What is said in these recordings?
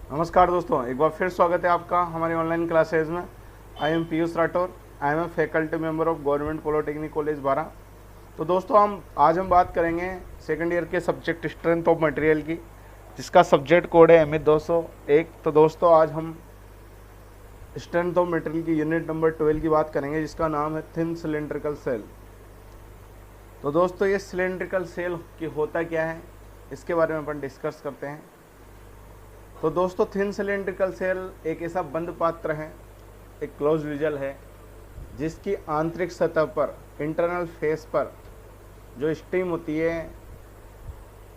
नमस्कार दोस्तों, एक बार फिर स्वागत है आपका हमारी ऑनलाइन क्लासेज में। I am Piyush Rathore. I am a faculty member of government polytechnic college Bara. तो दोस्तों आज हम बात करेंगे सेकंड ईयर के सब्जेक्ट स्ट्रेंथ ऑफ मटेरियल की, जिसका सब्जेक्ट कोड है एमएच 201। तो दोस्तों आज हम स्ट्रेंथ ऑफ मटेरियल की यूनिट नंबर 12 की बात करेंगे, जिसका नाम है थिन सिलेंड्रिकल सेल। तो दोस्तों ये सिलेंड्रिकल सेल की होता क्या है, इसके बारे में अपन डिस्कस करते हैं। तो दोस्तों थिन सिलेंड्रिकल सेल एक ऐसा बंद पात्र है, एक क्लोज विजल है, जिसकी आंतरिक सतह पर इंटरनल फेस पर जो स्टीम होती है,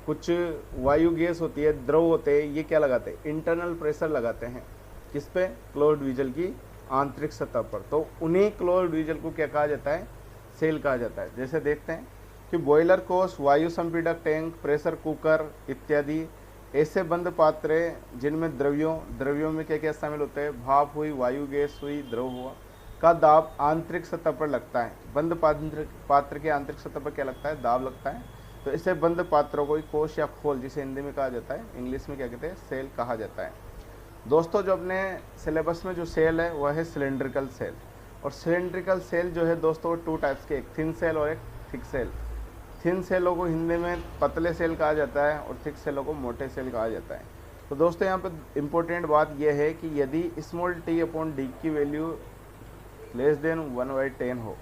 कुछ वायु गैस होती है, द्रव होते हैं, ये क्या लगाते हैं, इंटरनल प्रेशर लगाते हैं। किस पे? क्लोज विजल की आंतरिक सतह पर। तो उन्हीं क्लोज विजल को क्या कहा जाता है? सेल कहा जाता है। जैसे देखते हैं कि बॉयलर कोष, वायु संपीड़क टैंक, प्रेशर कुकर इत्यादि ऐसे बंद पात्र जिनमें द्रव्यों में क्या क्या शामिल होते हैं, भाप हुई, वायु गैस हुई, द्रव हुआ, का दाब आंतरिक सतह पर लगता है। बंद पात्र की आंतरिक सतह पर क्या लगता है? दाब लगता है। तो इसे बंद पात्रों को कोश या खोल, जिसे हिंदी में कहा जाता है, इंग्लिश में क्या कहते हैं, सेल कहा जाता है। दोस्तों जो अपने सिलेबस में जो सेल है वह है सिलेंड्रिकल सेल। और सिलेंड्रिकल सेल जो है दोस्तों टू टाइप्स के, एक थिन सेल और एक थिक सेल। थिन सेलों को हिंदी में पतले सेल कहा जाता है और थिक सेलों को मोटे सेल कहा जाता है। तो दोस्तों यहाँ पर इम्पोर्टेंट बात यह है कि यदि स्मॉल टी अपॉन डी की वैल्यू लेस देन 1/10 हो,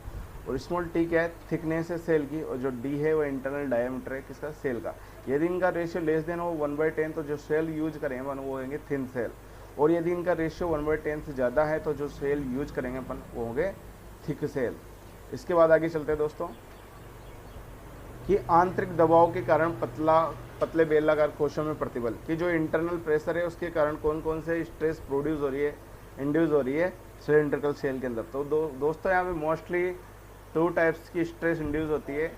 और स्मॉल टी क्या है? थिकनेस है सेल की, और जो डी है वो इंटरनल डायमीटर है किसका? सेल का। यदि इनका रेशियो लेस देन हो 1/10 तो जो सेल यूज करेंगे अपन वो होंगे थिन सेल, और यदि इनका रेशियो 1/10 से ज़्यादा है तो जो सेल यूज करेंगे अपन वो होंगे थिक सेल। इसके बाद आगे चलते हैं दोस्तों कि आंतरिक दबाव के कारण पतले बेलनाकार कोशों में प्रतिबल, कि जो इंटरनल प्रेशर है उसके कारण कौन कौन से स्ट्रेस प्रोड्यूस हो रही है, इंड्यूस हो रही है सिलेंड्रिकल सेल के अंदर। तो दोस्तों यहाँ पे मोस्टली टू टाइप्स की स्ट्रेस इंड्यूस होती है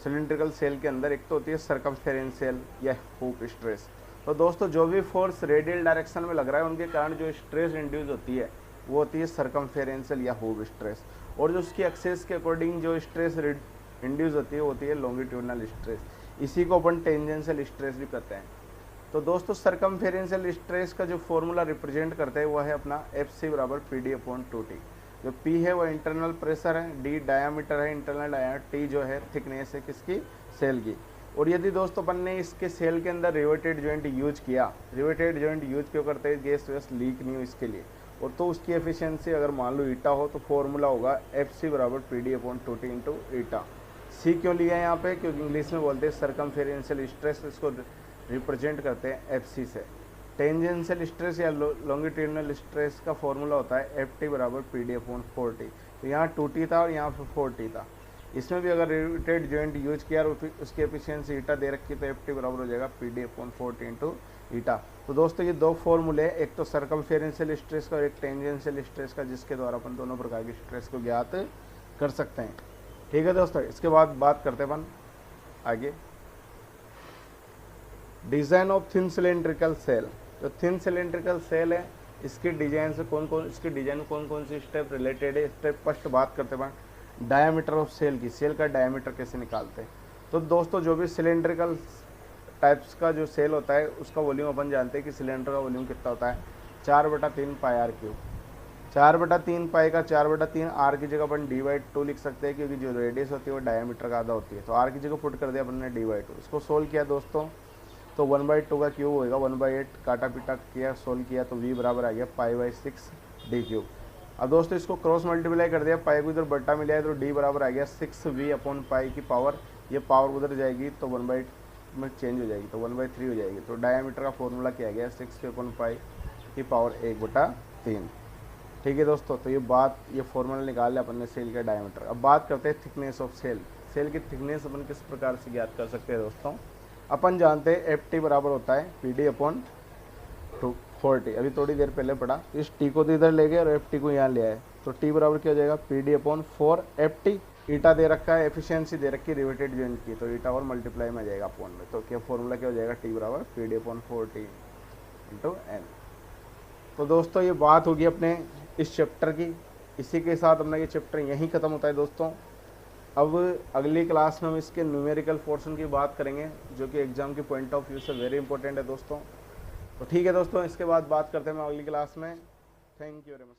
सिलेंड्रिकल सेल के अंदर। एक तो होती है सर्कमफेरेंशियल या हुक स्ट्रेस। तो दोस्तों जो भी फोर्स रेडियल डायरेक्शन में लग रहा है उनके कारण जो स्ट्रेस इंड्यूस होती है वो होती है सर्कमफेरेंशियल या हुक स्ट्रेस, और जो उसकी एक्सेस के अकॉर्डिंग जो स्ट्रेस इंड्यूस होती है लॉन्गिट्यूडनल स्ट्रेस। इसी को अपन टेंजेंशियल स्ट्रेस भी कहते हैं। तो दोस्तों सर्कमफेरेंशियल स्ट्रेस का जो फॉर्मूला रिप्रेजेंट करता है वह है अपना FC बराबर PD/2T। जो P है वो इंटरनल प्रेशर है, D डायामीटर है, इंटरनल डायामीटर, T जो है थिकनेस है किसकी? सेल की। और यदि दोस्तों अपन ने इसके सेल के अंदर रिवेटेड जॉइंट यूज किया, रिवेटेड जॉइंट यूज क्यों करते हैं? गैस वैस लीक नहीं हो इसके लिए। और तो उसकी एफिशिएंसी अगर मान लो ईटा हो तो फॉर्मूला होगा FC बराबर PD/2T इंटू ईटा। सी क्यों लिया है यहाँ पे? क्योंकि इंग्लिश में बोलते हैं सर्कमफेरेंशियल स्ट्रेस, इसको रिप्रेजेंट करते हैं FC से। टेंजेंशियल स्ट्रेस या लॉन्गिट्यूडनल स्ट्रेस का फॉर्मूला होता है FT बराबर PD/4T। तो यहाँ 2T था और यहाँ पे 4T था। इसमें भी अगर रिवेटेड जॉइंट यूज किया और उसकी एफिशिएंसी ईटा दे रखी तो FT बराबर हो जाएगा PD/4T इंटू ईटा। तो दोस्तों ये दो फॉर्मूले, एक तो सर्कमफेरेंशियल स्ट्रेस का और एक टेंजेंशियल स्ट्रेस का, जिसके द्वारा अपन दोनों प्रकार की स्ट्रेस को ज्ञात कर सकते हैं। ठीक है दोस्तों, इसके बाद बात करते हैं अपन आगे design of thin cylindrical shell. जो थिन सिलेंड्रिकल सेल है इसकी डिजाइन से कौन कौन सी स्टेप रिलेटेड है। स्टेप फर्स्ट बात करते हैं डायामीटर ऑफ सेल की, सेल का डायामीटर कैसे निकालते हैं। तो दोस्तों जो भी सिलेंड्रिकल टाइप्स का जो सेल होता है उसका वॉल्यूम अपन जानते हैं कि सिलेंडर का वॉल्यूम कितना होता है, 4/3 πr³। 4/3 पाई का 4/3 आर की जगह अपन D/2 लिख सकते हैं, क्योंकि जो रेडियस होती है वो डायमीटर का आधा होती है। तो आर की जगह पुट कर दिया अपन ने D/2। इसको सोल्व किया दोस्तों तो 1/2 का क्यूब होएगा, 1/8 काटा पीटा किया, सोल्व किया तो V बराबर आ गया π/6 D³। अब दोस्तों इसको क्रॉस मल्टीप्लाई कर दिया, पाई को इधर बट्टा मिला है तो D बराबर आ गया 6V/π की पावर, ये पावर उधर जाएगी तो 1/, में चेंज हो जाएगी तो 1/3 हो जाएगी। तो डायमीटर का फॉर्मूला क्या गया 6V/π की पावर 1/3। ठीक है दोस्तों, तो ये फॉर्मूला निकाल लिया अपन ने सेल का डायमीटर। अब बात करते हैं थिकनेस ऑफ सेल। सेल की थिकनेस अपन किस प्रकार से ज्ञात कर सकते हैं दोस्तों। अपन जानते हैं FT बराबर होता है PD/4T। अभी थोड़ी देर पहले पढ़ा, इस T को तो इधर ले गए और FT को यहाँ ले आए, तो T बराबर क्या हो जाएगा PD/4FT। ईटा दे रखा है, एफिशिएंसी दे रखी है रिवेटेड जॉइंट की, तो ईटा और मल्टीप्लाई में जाएगा अपॉन में। तो क्या फॉर्मूला क्या हो जाएगा T बराबर PD/4T इंटू N। तो दोस्तों ये बात होगी अपने इस चैप्टर की। इसी के साथ अपना ये चैप्टर यहीं ख़त्म होता है दोस्तों। अब अगली क्लास में हम इसके न्यूमेरिकल पोर्शन की बात करेंगे, जो कि एग्ज़ाम के पॉइंट ऑफ व्यू से वेरी इंपॉर्टेंट है दोस्तों। तो ठीक है दोस्तों, इसके बाद बात करते हैं मैं अगली क्लास में। Thank you very much.